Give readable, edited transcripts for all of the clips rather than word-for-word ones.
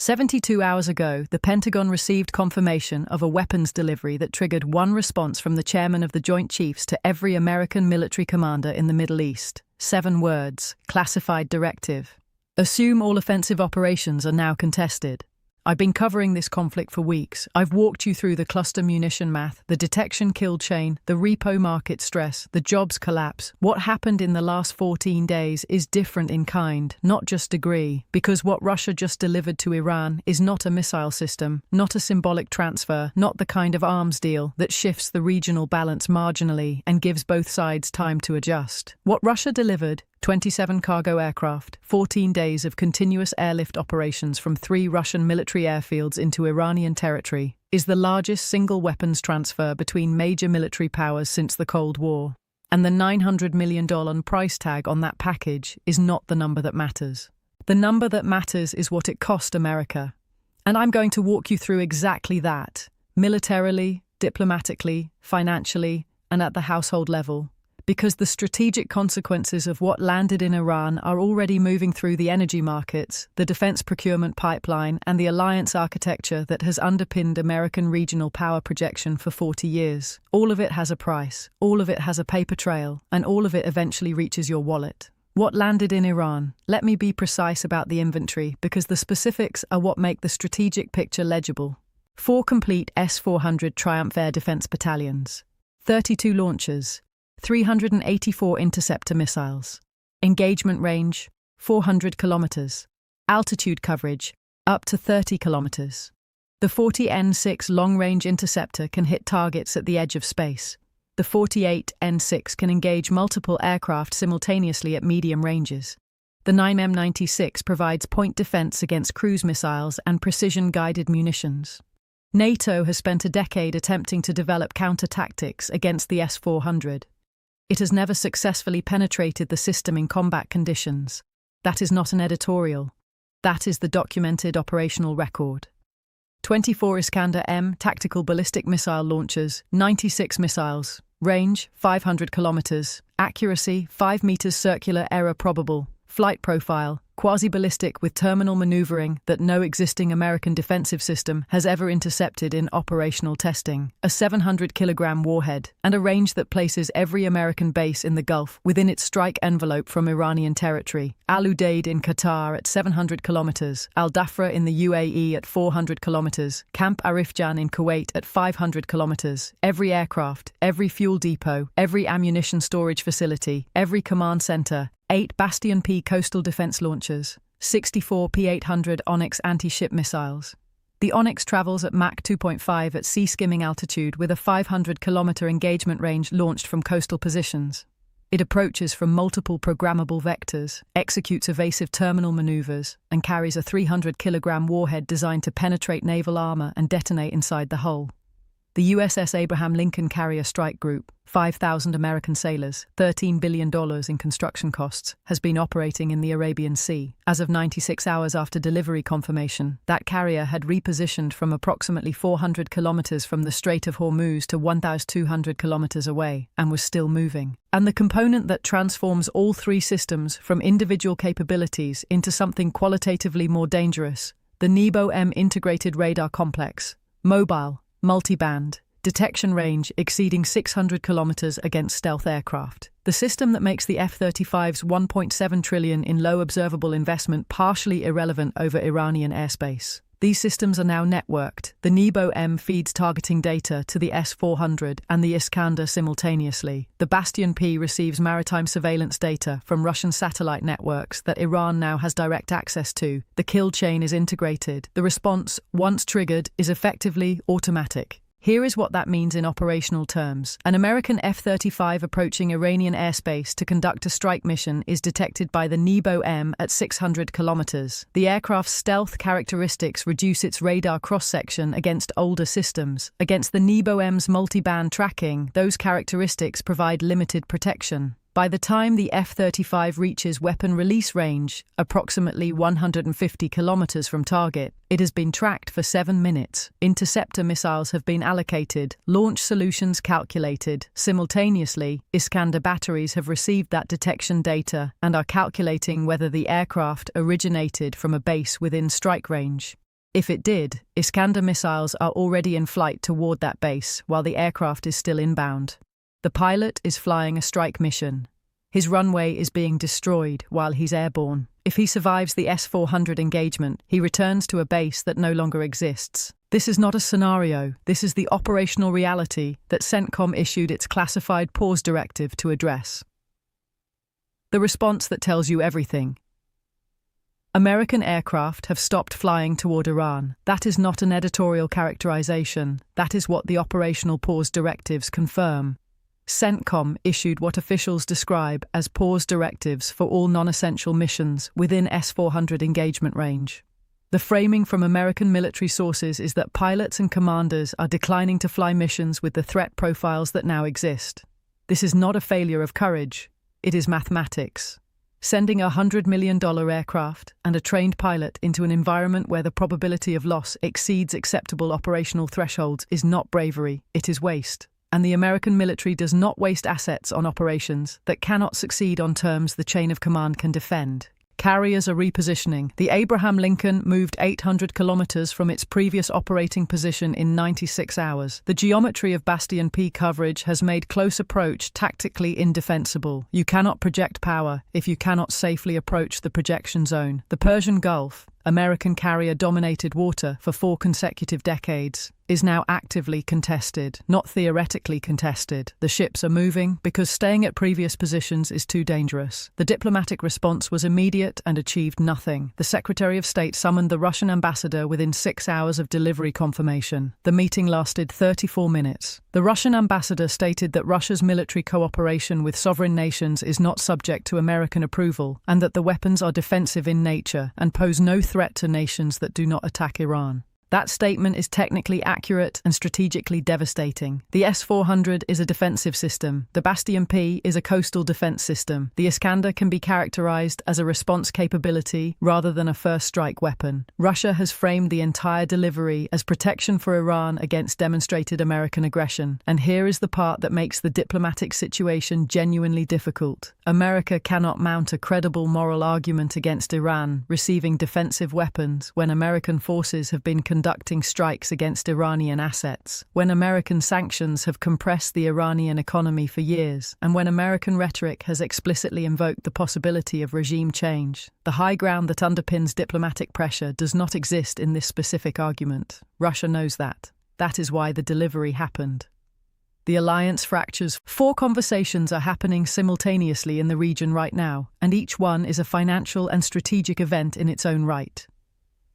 72 hours ago, the Pentagon received confirmation of a weapons delivery that triggered one response from the chairman of the Joint Chiefs to every American military commander in the Middle East. 7 words, classified directive. Assume all offensive operations are now contested. I've been covering this conflict for weeks. I've walked you through the cluster munition math, the detection kill chain, the repo market stress, the jobs collapse. What happened in the last 14 days is different in kind, not just degree, because what Russia just delivered to Iran is not a missile system, not a symbolic transfer, not the kind of arms deal that shifts the regional balance marginally and gives both sides time to adjust. What Russia delivered, 27 cargo aircraft, 14 days of continuous airlift operations from 3 Russian military airfields into Iranian territory, is the largest single weapons transfer between major military powers since the Cold War. And the $900 million price tag on that package is not the number that matters. The number that matters is what it cost America. And I'm going to walk you through exactly that, militarily, diplomatically, financially, and at the household level. Because the strategic consequences of what landed in Iran are already moving through the energy markets, the defense procurement pipeline, and the alliance architecture that has underpinned American regional power projection for 40 years. All of it has a price, all of it has a paper trail, and all of it eventually reaches your wallet. What landed in Iran? Let me be precise about the inventory, because the specifics are what make the strategic picture legible. 4 complete S-400 Triumph Air Defense battalions, 32 launchers, 384 interceptor missiles. Engagement range, 400 kilometers. Altitude coverage, up to 30 kilometers. The 40N6 long-range interceptor can hit targets at the edge of space. The 48N6 can engage multiple aircraft simultaneously at medium ranges. The 9M96 provides point defense against cruise missiles and precision-guided munitions. NATO has spent a decade attempting to develop counter-tactics against the S-400. It has never successfully penetrated the system in combat conditions. That is not an editorial. That is the documented operational record. 24 Iskander-M tactical ballistic missile launchers, 96 missiles. Range, 500 kilometers. Accuracy, 5 meters circular error probable. Flight profile, quasi-ballistic with terminal maneuvering that no existing American defensive system has ever intercepted in operational testing, a 700-kilogram warhead, and a range that places every American base in the Gulf within its strike envelope from Iranian territory. Al Udeid in Qatar at 700 kilometers, Al Dhafra in the UAE at 400 kilometers, Camp Arifjan in Kuwait at 500 kilometers. Every aircraft, every fuel depot, every ammunition storage facility, every command center, 8 Bastion P coastal defense launchers, 64 P-800 Onyx anti-ship missiles. The Onyx travels at Mach 2.5 at sea-skimming altitude with a 500-kilometer engagement range launched from coastal positions. It approaches from multiple programmable vectors, executes evasive terminal maneuvers, and carries a 300-kilogram warhead designed to penetrate naval armor and detonate inside the hull. The USS Abraham Lincoln Carrier Strike Group, 5,000 American sailors, $13 billion in construction costs, has been operating in the Arabian Sea. As of 96 hours after delivery confirmation, that carrier had repositioned from approximately 400 kilometers from the Strait of Hormuz to 1,200 kilometers away, and was still moving. And the component that transforms all 3 systems from individual capabilities into something qualitatively more dangerous, the NEBO-M integrated radar complex, mobile, multiband, detection range exceeding 600 kilometers against stealth aircraft. The system that makes the F-35's $1.7 trillion in low observable investment partially irrelevant over Iranian airspace. These systems are now networked. The NEBO-M feeds targeting data to the S-400 and the Iskander simultaneously. The Bastion P receives maritime surveillance data from Russian satellite networks that Iran now has direct access to. The kill chain is integrated. The response, once triggered, is effectively automatic. Here is what that means in operational terms. An American F-35 approaching Iranian airspace to conduct a strike mission is detected by the NEBO-M at 600 kilometers. The aircraft's stealth characteristics reduce its radar cross-section against older systems. Against the NEBO-M's multiband tracking, those characteristics provide limited protection. By the time the F-35 reaches weapon release range, approximately 150 kilometers from target, it has been tracked for 7 minutes. Interceptor missiles have been allocated, launch solutions calculated. Simultaneously, Iskander batteries have received that detection data and are calculating whether the aircraft originated from a base within strike range. If it did, Iskander missiles are already in flight toward that base while the aircraft is still inbound. The pilot is flying a strike mission. His runway is being destroyed while he's airborne. If he survives the S-400 engagement, he returns to a base that no longer exists. This is not a scenario. This is the operational reality that CENTCOM issued its classified pause directive to address. The response that tells you everything. American aircraft have stopped flying toward Iran. That is not an editorial characterization. That is what the operational pause directives confirm. CENTCOM issued what officials describe as pause directives for all non-essential missions within S-400 engagement range. The framing from American military sources is that pilots and commanders are declining to fly missions with the threat profiles that now exist. This is not a failure of courage. It is mathematics. Sending a $100 million aircraft and a trained pilot into an environment where the probability of loss exceeds acceptable operational thresholds is not bravery, it is waste. And the American military does not waste assets on operations that cannot succeed on terms the chain of command can defend. Carriers are repositioning. The Abraham Lincoln moved 800 kilometers from its previous operating position in 96 hours. The geometry of Bastion P coverage has made close approach tactically indefensible. You cannot project power if you cannot safely approach the projection zone. The Persian Gulf, American carrier-dominated water for 4 consecutive decades, is now actively contested, not theoretically contested. The ships are moving because staying at previous positions is too dangerous. The diplomatic response was immediate and achieved nothing. The Secretary of State summoned the Russian ambassador within 6 hours of delivery confirmation. The meeting lasted 34 minutes. The Russian ambassador stated that Russia's military cooperation with sovereign nations is not subject to American approval and that the weapons are defensive in nature and pose no threat to nations that do not attack Iran. That statement is technically accurate and strategically devastating. The S-400 is a defensive system. The Bastion P is a coastal defense system. The Iskander can be characterized as a response capability rather than a first strike weapon. Russia has framed the entire delivery as protection for Iran against demonstrated American aggression. And here is the part that makes the diplomatic situation genuinely difficult. America cannot mount a credible moral argument against Iran receiving defensive weapons when American forces have been conducting strikes against Iranian assets, when American sanctions have compressed the Iranian economy for years, and when American rhetoric has explicitly invoked the possibility of regime change. The high ground that underpins diplomatic pressure does not exist in this specific argument. Russia knows that. That is why the delivery happened. The alliance fractures. 4 conversations are happening simultaneously in the region right now, and each one is a financial and strategic event in its own right.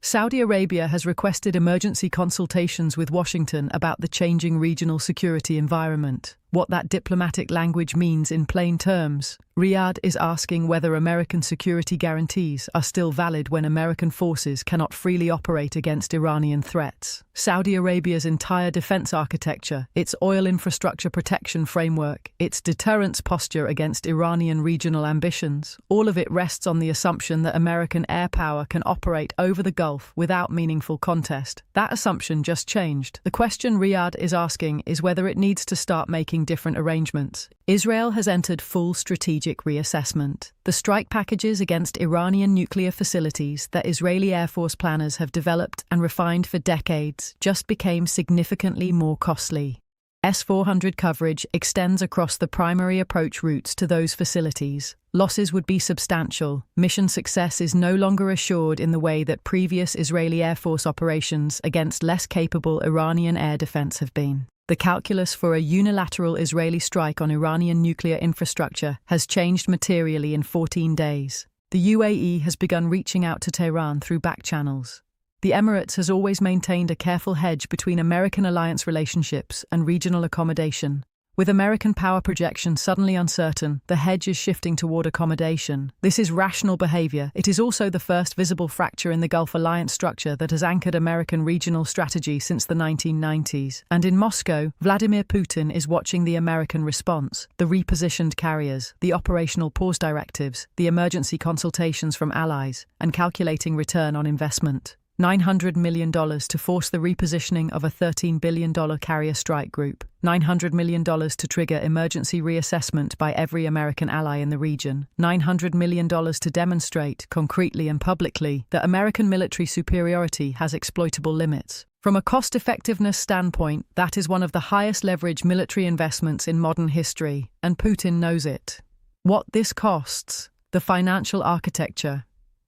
Saudi Arabia has requested emergency consultations with Washington about the changing regional security environment. What that diplomatic language means in plain terms, Riyadh is asking whether American security guarantees are still valid when American forces cannot freely operate against Iranian threats. Saudi Arabia's entire defense architecture, its oil infrastructure protection framework, its deterrence posture against Iranian regional ambitions, all of it rests on the assumption that American air power can operate over the Gulf without meaningful contest. That assumption just changed. The question Riyadh is asking is whether it needs to start making different arrangements. Israel has entered full strategic reassessment. The strike packages against Iranian nuclear facilities that Israeli Air Force planners have developed and refined for decades just became significantly more costly. S-400 coverage extends across the primary approach routes to those facilities. Losses would be substantial. Mission success is no longer assured in the way that previous Israeli Air Force operations against less capable Iranian air defense have been. The calculus for a unilateral Israeli strike on Iranian nuclear infrastructure has changed materially in 14 days. The UAE has begun reaching out to Tehran through back channels. The Emirates has always maintained a careful hedge between American alliance relationships and regional accommodation. With American power projection suddenly uncertain, the hedge is shifting toward accommodation. This is rational behavior. It is also the first visible fracture in the Gulf alliance structure that has anchored American regional strategy since the 1990s. And in Moscow, Vladimir Putin is watching the American response, the repositioned carriers, the operational pause directives, the emergency consultations from allies, and calculating return on investment. $900 million to force the repositioning of a $13 billion carrier strike group, $900 million to trigger emergency reassessment by every American ally in the region, $900 million to demonstrate, concretely and publicly, that American military superiority has exploitable limits. From a cost-effectiveness standpoint, that is one of the highest leverage military investments in modern history, and Putin knows it. What this costs? The financial architecture.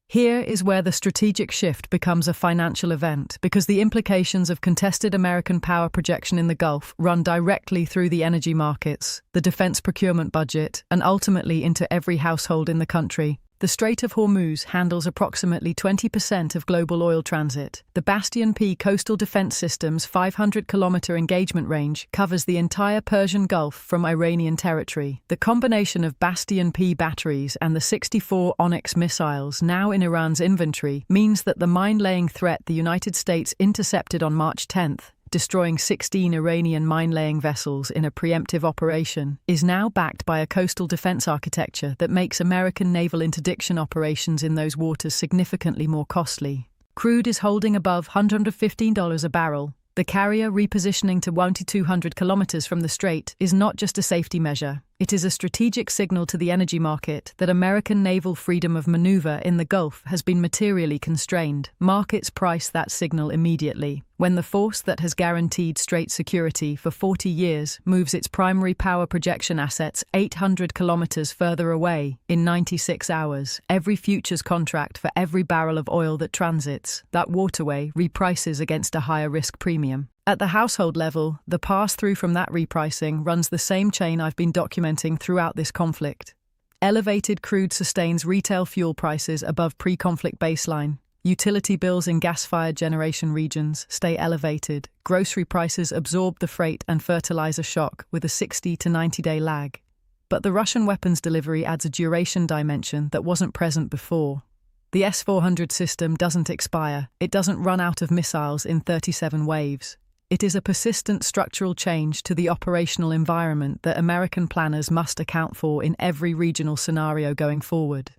Here is where the strategic shift becomes a financial event, because the implications of contested American power projection in the Gulf run directly through the energy markets, the defense procurement budget, and ultimately into every household in the country. The Strait of Hormuz handles approximately 20% of global oil transit. The Bastion P coastal defense system's 500-kilometer engagement range covers the entire Persian Gulf from Iranian territory. The combination of Bastion P batteries and the 64 Onyx missiles now in Iran's inventory means that the mine-laying threat the United States intercepted on March 10th, destroying 16 Iranian mine-laying vessels in a preemptive operation, is now backed by a coastal defense architecture that makes American naval interdiction operations in those waters significantly more costly. Crude is holding above $115 a barrel. The carrier repositioning to 200 kilometers from the strait is not just a safety measure. It is a strategic signal to the energy market that American naval freedom of maneuver in the Gulf has been materially constrained. Markets price that signal immediately. When the force that has guaranteed strait security for 40 years moves its primary power projection assets 800 kilometers further away in 96 hours, every futures contract for every barrel of oil that transits that waterway reprices against a higher risk premium. At the household level, the pass-through from that repricing runs the same chain I've been documenting throughout this conflict. Elevated crude sustains retail fuel prices above pre-conflict baseline. Utility bills in gas-fired generation regions stay elevated. Grocery prices absorb the freight and fertilizer shock with a 60 to 90-day lag. But the Russian weapons delivery adds a duration dimension that wasn't present before. The S-400 system doesn't expire. It doesn't run out of missiles in 37 waves. It is a persistent structural change to the operational environment that American planners must account for in every regional scenario going forward.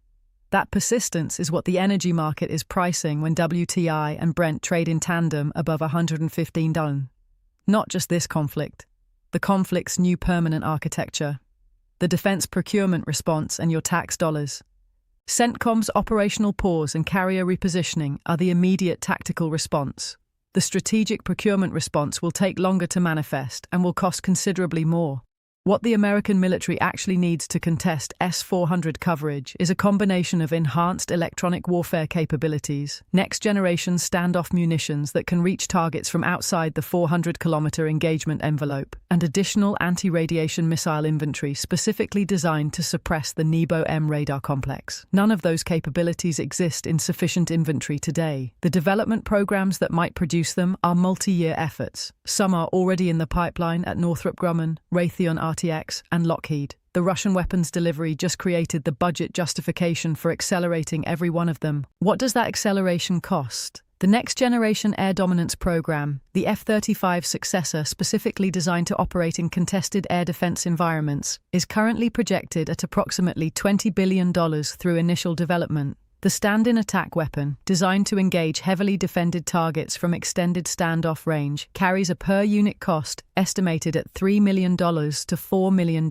That persistence is what the energy market is pricing when WTI and Brent trade in tandem above $115. Not just this conflict, the conflict's new permanent architecture, the defense procurement response and your tax dollars. CENTCOM's operational pause and carrier repositioning are the immediate tactical response. The strategic procurement response will take longer to manifest and will cost considerably more. What the American military actually needs to contest S-400 coverage is a combination of enhanced electronic warfare capabilities, next-generation standoff munitions that can reach targets from outside the 400-kilometer engagement envelope, and additional anti-radiation missile inventory specifically designed to suppress the Nebo-M radar complex. None of those capabilities exist in sufficient inventory today. The development programs that might produce them are multi-year efforts. Some are already in the pipeline at Northrop Grumman, Raytheon RTX, and Lockheed. The Russian weapons delivery just created the budget justification for accelerating every one of them. What does that acceleration cost? The Next Generation Air Dominance Program, the F-35 successor specifically designed to operate in contested air defense environments, is currently projected at approximately $20 billion through initial development. The stand-in attack weapon, designed to engage heavily defended targets from extended standoff range, carries a per-unit cost estimated at $3 million to $4 million.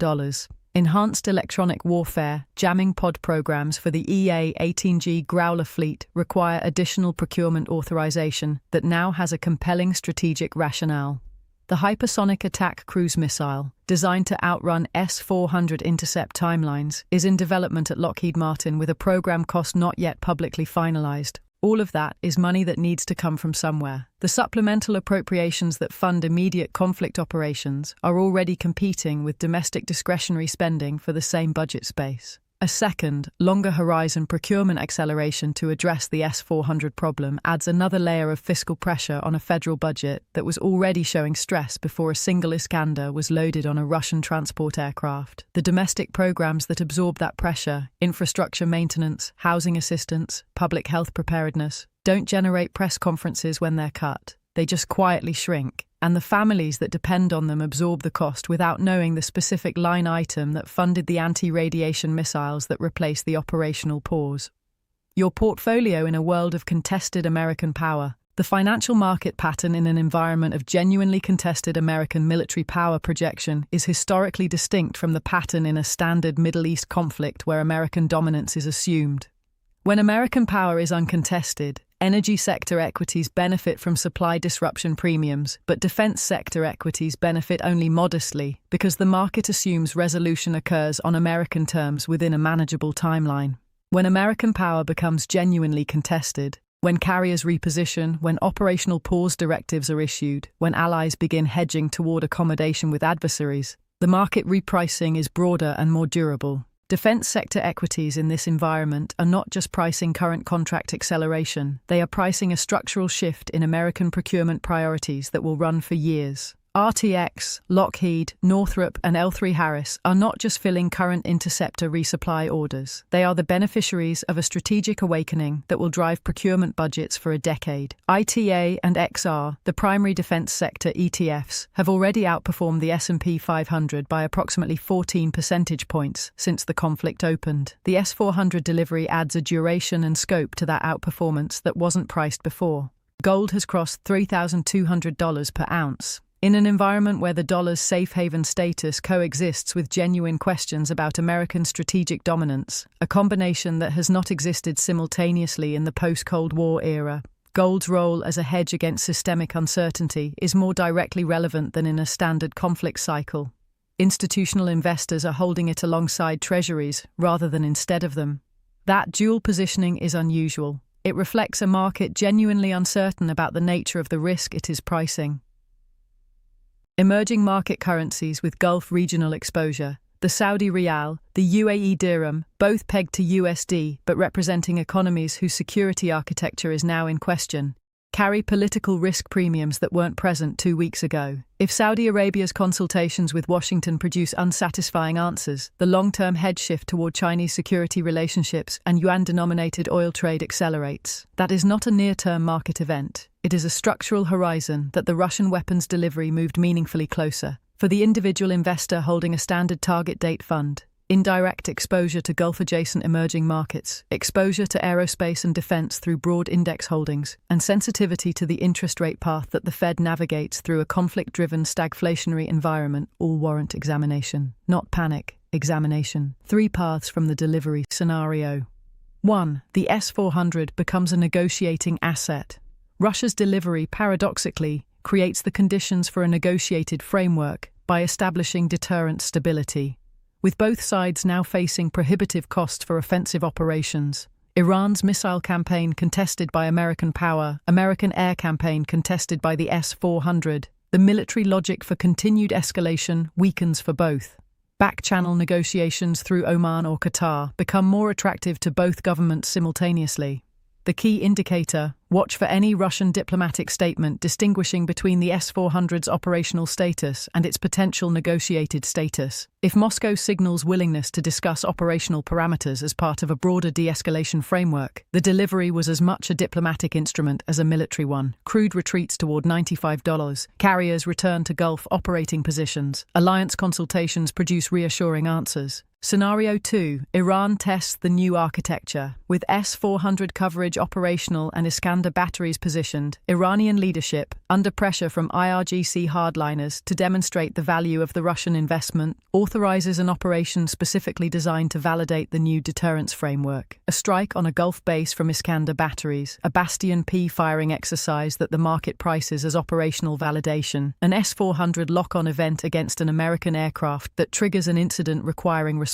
Enhanced electronic warfare, jamming pod programs for the EA-18G Growler fleet require additional procurement authorization that now has a compelling strategic rationale. The Hypersonic Attack Cruise Missile, designed to outrun S-400 intercept timelines, is in development at Lockheed Martin with a program cost not yet publicly finalized. All of that is money that needs to come from somewhere. The supplemental appropriations that fund immediate conflict operations are already competing with domestic discretionary spending for the same budget space. A second, longer horizon procurement acceleration to address the S-400 problem adds another layer of fiscal pressure on a federal budget that was already showing stress before a single Iskander was loaded on a Russian transport aircraft. The domestic programs that absorb that pressure, infrastructure maintenance, housing assistance, public health preparedness, don't generate press conferences when they're cut. They just quietly shrink, and the families that depend on them absorb the cost without knowing the specific line item that funded the anti-radiation missiles that replaced the operational pause. Your portfolio in a world of contested American power. The financial market pattern in an environment of genuinely contested American military power projection is historically distinct from the pattern in a standard Middle East conflict where American dominance is assumed. When American power is uncontested, energy sector equities benefit from supply disruption premiums, but defense sector equities benefit only modestly because the market assumes resolution occurs on American terms within a manageable timeline. When American power becomes genuinely contested, when carriers reposition, when operational pause directives are issued, when allies begin hedging toward accommodation with adversaries, the market repricing is broader and more durable. Defense sector equities in this environment are not just pricing current contract acceleration, they are pricing a structural shift in American procurement priorities that will run for years. RTX, Lockheed, Northrop, and L3Harris are not just filling current interceptor resupply orders. They are the beneficiaries of a strategic awakening that will drive procurement budgets for a decade. ITA and XR, the primary defense sector ETFs, have already outperformed the S&P 500 by approximately 14 percentage points since the conflict opened. The S400 delivery adds a duration and scope to that outperformance that wasn't priced before. Gold has crossed $3,200 per ounce. In an environment where the dollar's safe haven status coexists with genuine questions about American strategic dominance, a combination that has not existed simultaneously in the post-Cold War era, gold's role as a hedge against systemic uncertainty is more directly relevant than in a standard conflict cycle. Institutional investors are holding it alongside treasuries rather than instead of them. That dual positioning is unusual. It reflects a market genuinely uncertain about the nature of the risk it is pricing. Emerging market currencies with Gulf regional exposure, the Saudi Riyal, the UAE Dirham, both pegged to USD but representing economies whose security architecture is now in question, carry political risk premiums that weren't present 2 weeks ago. If Saudi Arabia's consultations with Washington produce unsatisfying answers, the long-term head shift toward Chinese security relationships and yuan-denominated oil trade accelerates. That is not a near-term market event. It is a structural horizon that the Russian weapons delivery moved meaningfully closer. For the individual investor holding a standard target date fund, indirect exposure to Gulf-adjacent emerging markets, exposure to aerospace and defense through broad index holdings, and sensitivity to the interest rate path that the Fed navigates through a conflict-driven stagflationary environment all warrant examination. Not panic, examination. 3 paths from the delivery scenario. 1. The S-400 becomes a negotiating asset. Russia's delivery, paradoxically, creates the conditions for a negotiated framework by establishing deterrent stability. With both sides now facing prohibitive costs for offensive operations, Iran's missile campaign contested by American power, American air campaign contested by the S-400, the military logic for continued escalation weakens for both. Back-channel negotiations through Oman or Qatar become more attractive to both governments simultaneously. The key indicator: watch for any Russian diplomatic statement distinguishing between the S-400's operational status and its potential negotiated status. If Moscow signals willingness to discuss operational parameters as part of a broader de-escalation framework, the delivery was as much a diplomatic instrument as a military one. Crude retreats toward $95. Carriers return to Gulf operating positions. Alliance consultations produce reassuring answers. Scenario 2. Iran tests the new architecture. With S-400 coverage operational and Iskander batteries positioned, Iranian leadership, under pressure from IRGC hardliners to demonstrate the value of the Russian investment, authorizes an operation specifically designed to validate the new deterrence framework. A strike on a Gulf base from Iskander batteries, a Bastion P firing exercise that the market prices as operational validation, an S-400 lock-on event against an American aircraft that triggers an incident requiring response.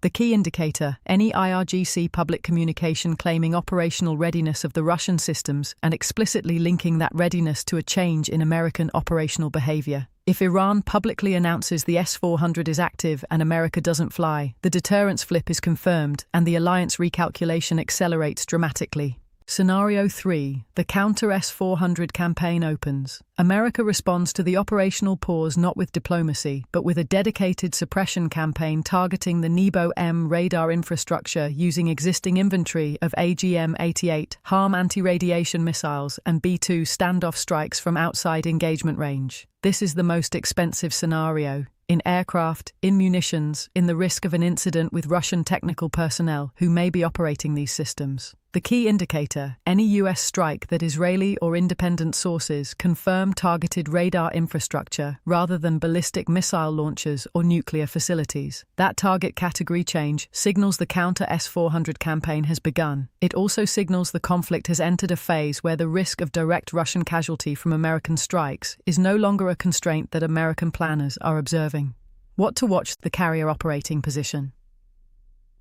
The key indicator: any IRGC public communication claiming operational readiness of the Russian systems and explicitly linking that readiness to a change in American operational behavior. If Iran publicly announces the S-400 is active and America doesn't fly, the deterrence flip is confirmed and the alliance recalculation accelerates dramatically. Scenario 3. The counter S-400 campaign opens. America responds to the operational pause not with diplomacy, but with a dedicated suppression campaign targeting the NEBO-M radar infrastructure using existing inventory of AGM-88 HARM anti-radiation missiles and B-2 standoff strikes from outside engagement range. This is the most expensive scenario, in aircraft, in munitions, in the risk of an incident with Russian technical personnel who may be operating these systems. The key indicator, any US strike that Israeli or independent sources confirm targeted radar infrastructure rather than ballistic missile launchers or nuclear facilities. That target category change signals the counter S-400 campaign has begun. It also signals the conflict has entered a phase where the risk of direct Russian casualty from American strikes is no longer a constraint that American planners are observing. What to watch: the carrier operating position.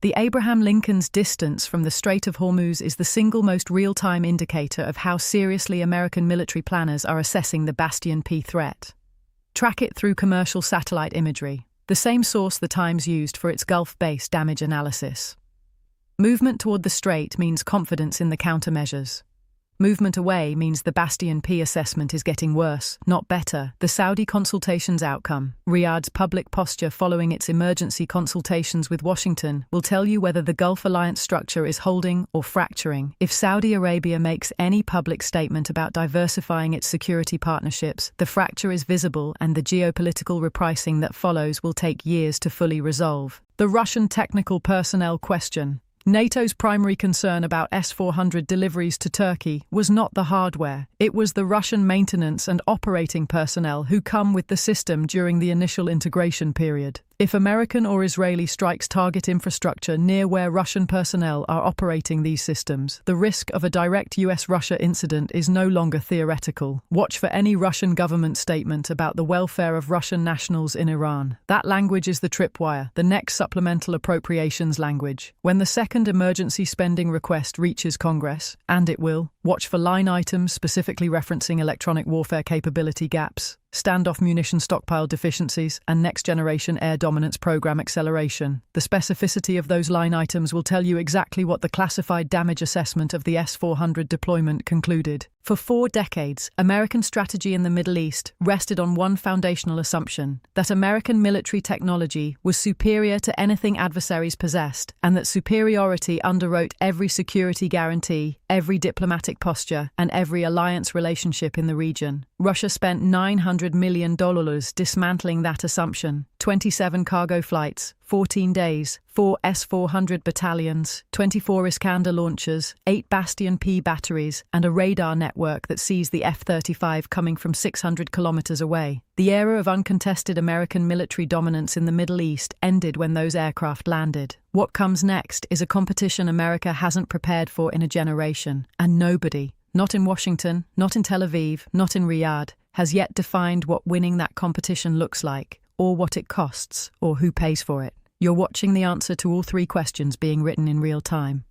The Abraham Lincoln's distance from the Strait of Hormuz is the single most real-time indicator of how seriously American military planners are assessing the Bastion P threat. Track it through commercial satellite imagery, the same source the Times used for its Gulf-based damage analysis. Movement toward the strait means confidence in the countermeasures. Movement away means the Bastion P assessment is getting worse, not better. The Saudi consultation's outcome, Riyadh's public posture following its emergency consultations with Washington, will tell you whether the Gulf alliance structure is holding or fracturing. If Saudi Arabia makes any public statement about diversifying its security partnerships, the fracture is visible and the geopolitical repricing that follows will take years to fully resolve. The Russian technical personnel question. NATO's primary concern about S-400 deliveries to Turkey was not the hardware, it was the Russian maintenance and operating personnel who come with the system during the initial integration period. If American or Israeli strikes target infrastructure near where Russian personnel are operating these systems, the risk of a direct US-Russia incident is no longer theoretical. Watch for any Russian government statement about the welfare of Russian nationals in Iran. That language is the tripwire, the next supplemental appropriations language. When the second emergency spending request reaches Congress, and it will, watch for line items specifically referencing electronic warfare capability gaps, standoff munition stockpile deficiencies, and next-generation air dominance program acceleration. The specificity of those line items will tell you exactly what the classified damage assessment of the S-400 deployment concluded. For 4 decades, American strategy in the Middle East rested on one foundational assumption, that American military technology was superior to anything adversaries possessed, and that superiority underwrote every security guarantee, every diplomatic posture, and every alliance relationship in the region. Russia spent $900 million dismantling that assumption. 27 cargo flights, 14 days, 4 S-400 battalions, 24 Iskander launchers, 8 Bastion P batteries, and a radar network that sees the F-35 coming from 600 kilometers away. The era of uncontested American military dominance in the Middle East ended when those aircraft landed. What comes next is a competition America hasn't prepared for in a generation, and nobody, not in Washington, not in Tel Aviv, not in Riyadh, has yet defined what winning that competition looks like, or what it costs, or who pays for it. You're watching the answer to all 3 questions being written in real time.